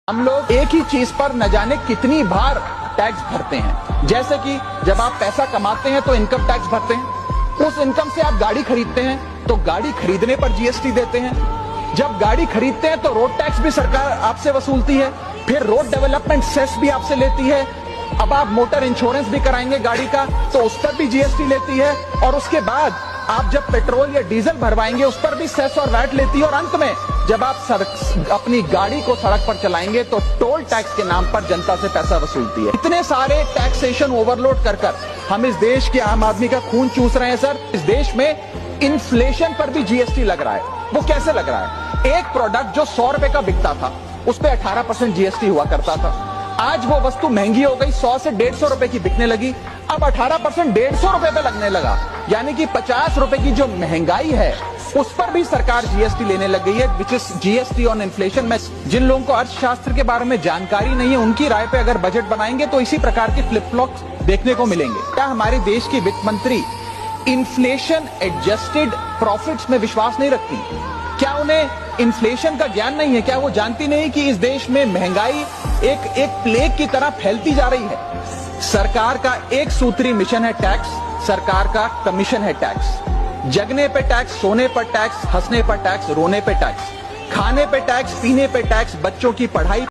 हम लोग एक ही चीज पर न जाने कितनी बार टैक्स भरते हैं। जैसे कि जब आप पैसा कमाते हैं तो इनकम टैक्स भरते हैं, उस इनकम से आप गाड़ी खरीदते हैं तो गाड़ी खरीदने पर जीएसटी देते हैं, जब गाड़ी खरीदते हैं तो रोड टैक्स भी सरकार आपसे वसूलती है, फिर रोड डेवलपमेंट सेस भी आपसे लेती है। अब आप मोटर इंश्योरेंस भी कराएंगे गाड़ी का तो उस पर भी जीएसटी लेती है, और उसके बाद आप जब पेट्रोल या डीजल भरवाएंगे उस पर भी सेस और वैट लेती है, और अंत में जब आप अपनी गाड़ी को सड़क पर चलाएंगे तो टोल टैक्स के नाम पर जनता से पैसा वसूलती है। इतने सारे टैक्सेशन ओवरलोड कर हम इस देश के आम आदमी का खून चूस रहे हैं सर। इस देश में इन्फ्लेशन पर भी जीएसटी लग रहा है। वो कैसे लग रहा है? एक प्रोडक्ट जो 100 रुपए का बिकता था उस पर 18% जीएसटी हुआ करता था। आज वो वस्तु महंगी हो गई, 100 से 150 रुपए की बिकने लगी, अब 18% 150 रुपए पे लगने लगा। यानी कि 50 रुपए की जो महंगाई है उस पर भी सरकार जीएसटी लेने लग गई है, which is GST on inflation. में जिन लोगों को अर्थशास्त्र के बारे में जानकारी नहीं है उनकी राय पे अगर बजट बनाएंगे तो इसी प्रकार के फ्लिप फ्लॉप्स देखने को मिलेंगे। क्या हमारे देश की वित्त मंत्री इन्फ्लेशन एडजस्टेड प्रॉफिट्स में विश्वास नहीं रखती? क्या उन्हें इन्फ्लेशन का ज्ञान नहीं है? क्या वो जानती नहीं कि इस देश में महंगाई एक प्लेग की तरह फैलती जा रही है? सरकार का एक सूत्री मिशन है टैक्स, सरकार का कमीशन है टैक्स। जगने पे टैक्स, सोने पर टैक्स, हंसने पर टैक्स, रोने पे टैक्स, खाने पे टैक्स, पीने पे टैक्स, बच्चों की पढ़ाई